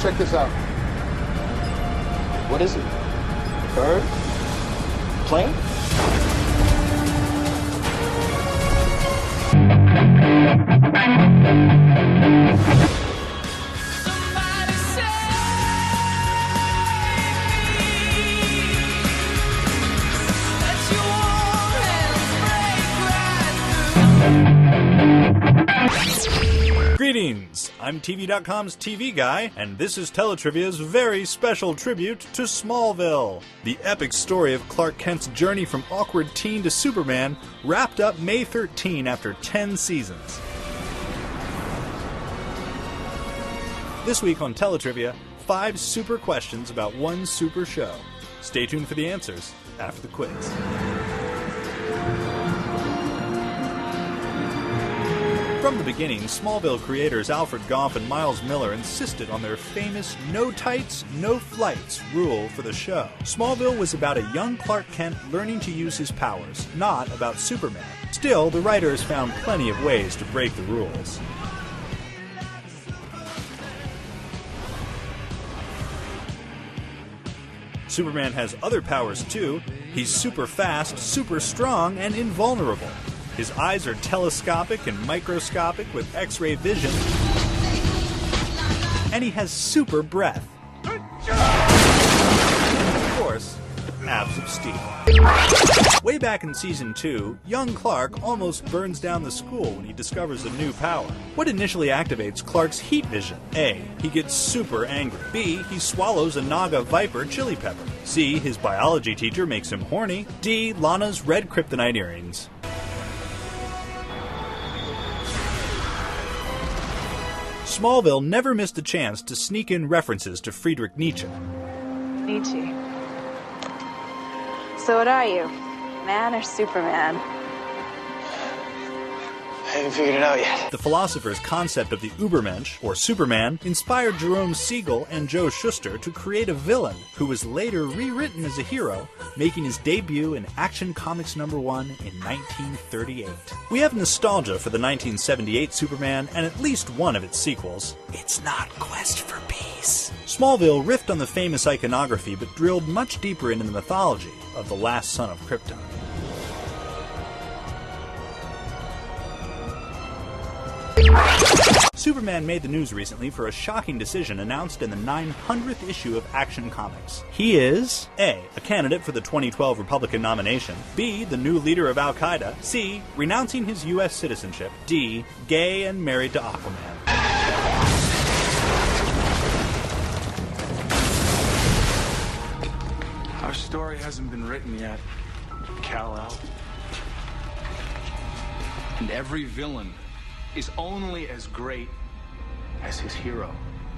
check this out. What is it? Bird? Plane? Greetings! I'm TV.com's TV Guy, and this is Teletrivia's very special tribute to Smallville. The epic story of Clark Kent's journey from awkward teen to Superman wrapped up May 13 after 10 seasons. This week on Teletrivia, 5 super questions about one super show. Stay tuned for the answers after the quiz. From the beginning, Smallville creators Alfred Gough and Miles Miller insisted on their famous no tights, no flights rule for the show. Smallville was about a young Clark Kent learning to use his powers, not about Superman. Still, the writers found plenty of ways to break the rules. Superman has other powers too. He's super fast, super strong, and invulnerable. His eyes are telescopic and microscopic with X-ray vision. And he has super breath. And of course, abs of steel. Way back in Season 2, young Clark almost burns down the school when he discovers a new power. What initially activates Clark's heat vision? A. He gets super angry. B. He swallows a Naga Viper chili pepper. C. His biology teacher makes him horny. D. Lana's red kryptonite earrings. Smallville never missed a chance to sneak in references to Friedrich Nietzsche. Nietzsche. So what are you? Man or Superman? I haven't figured it out yet. The philosopher's concept of the Übermensch, or Superman, inspired Jerome Siegel and Joe Shuster to create a villain who was later rewritten as a hero, making his debut in Action Comics #1 in 1938. We have nostalgia for the 1978 Superman and at least one of its sequels. It's not Quest for Peace. Smallville riffed on the famous iconography but drilled much deeper into the mythology of the last son of Krypton. Superman made the news recently for a shocking decision announced in the 900th issue of Action Comics. He is A. A candidate for the 2012 Republican nomination. B. The new leader of Al-Qaeda. C. Renouncing his U.S. citizenship. D. Gay and married to Aquaman. Our story hasn't been written yet, Kal-El. And every villain is only as great as his hero.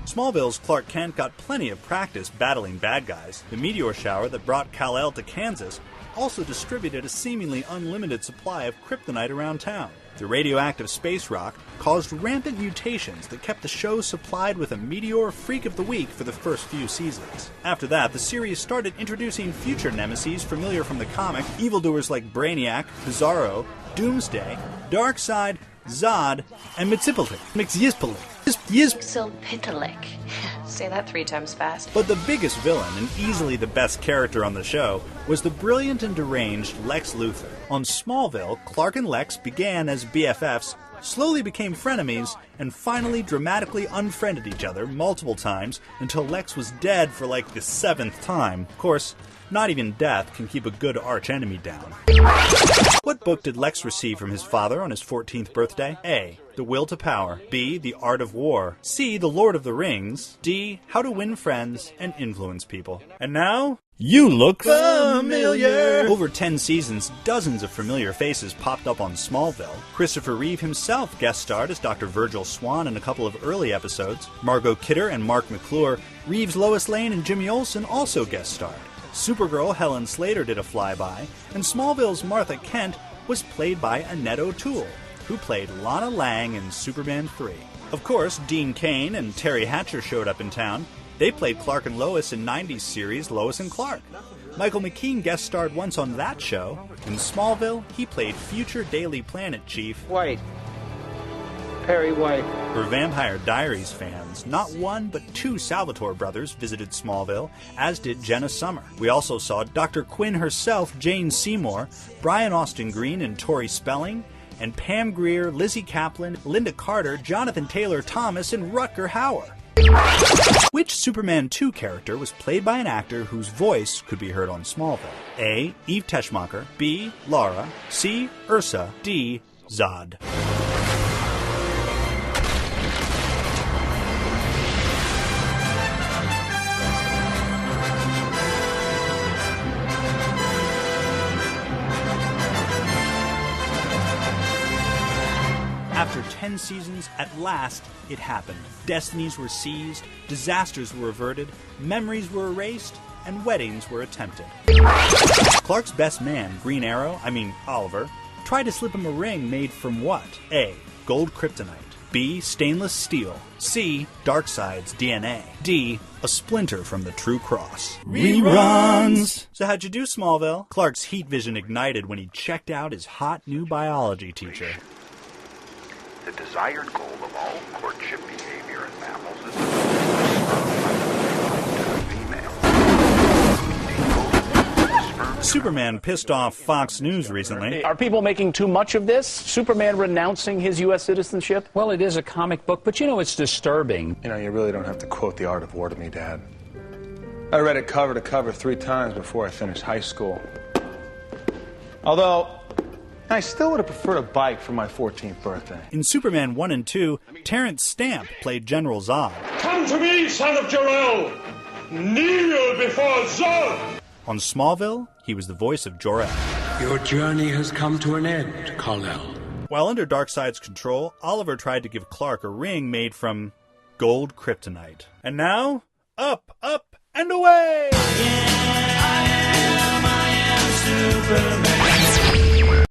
Smallville's Clark Kent got plenty of practice battling bad guys. The meteor shower that brought Kal-El to Kansas also distributed a seemingly unlimited supply of kryptonite around town. The radioactive space rock caused rampant mutations that kept the show supplied with a meteor freak of the week for the first few seasons. After that, the series started introducing future nemesis familiar from the comic, evildoers like Brainiac, Bizarro, Doomsday, Darkseid, Zod, and Mxyzptlk. Say that 3 times fast. But the biggest villain, and easily the best character on the show, was the brilliant and deranged Lex Luthor. On Smallville, Clark and Lex began as BFFs, slowly became frenemies, and finally dramatically unfriended each other multiple times until Lex was dead for like the 7th time. Of course, not even death can keep a good archenemy down. What book did Lex receive from his father on his 14th birthday? A. The Will to Power. B. The Art of War. C. The Lord of the Rings. D. How to Win Friends and Influence People. And now, you look familiar! Over 10 seasons, dozens of familiar faces popped up on Smallville. Christopher Reeve himself guest starred as Dr. Virgil Swan in a couple of early episodes. Margot Kidder and Mark McClure, Reeves' Lois Lane and Jimmy Olsen also guest starred. Supergirl Helen Slater did a flyby, and Smallville's Martha Kent was played by Annette O'Toole, who played Lana Lang in Superman 3. Of course, Dean Cain and Terry Hatcher showed up in town. They played Clark and Lois in 90s series Lois and Clark. Michael McKean guest starred once on that show. In Smallville, he played future Daily Planet chief Wait. Perry White. For Vampire Diaries fans, not one but two Salvatore brothers visited Smallville, as did Jenna Summer. We also saw Dr. Quinn herself, Jane Seymour, Brian Austin Green and Tori Spelling, and Pam Grier, Lizzie Kaplan, Linda Carter, Jonathan Taylor Thomas, and Rutger Hauer. Which Superman 2 character was played by an actor whose voice could be heard on Smallville? A. Eve Teschmacher, B. Lara, C. Ursa, D. Zod. After 10 seasons, at last, it happened. Destinies were seized, disasters were averted, memories were erased, and weddings were attempted. Clark's best man, Oliver, tried to slip him a ring made from what? A. Gold kryptonite. B. Stainless steel. C. Darkseid's DNA. D. A splinter from the True Cross. Reruns! So how'd you do, Smallville? Clark's heat vision ignited when he checked out his hot new biology teacher. The desired goal of all courtship behavior in mammals is to female. Superman pissed off Fox News recently. Are people making too much of this? Superman renouncing his U.S. citizenship? Well, it is a comic book, but it's disturbing. You really don't have to quote The Art of War to me, Dad. I read it cover to cover 3 times before I finished high school. Although, I still would have preferred a bike for my 14th birthday. In Superman 1 and 2, Terrence Stamp played General Zod. Come to me, son of Jor-El! Kneel before Zod! On Smallville, he was the voice of Jor-El. Your journey has come to an end, Kal-El. While under Darkseid's control, Oliver tried to give Clark a ring made from gold kryptonite. And now, up, and away! Yeah!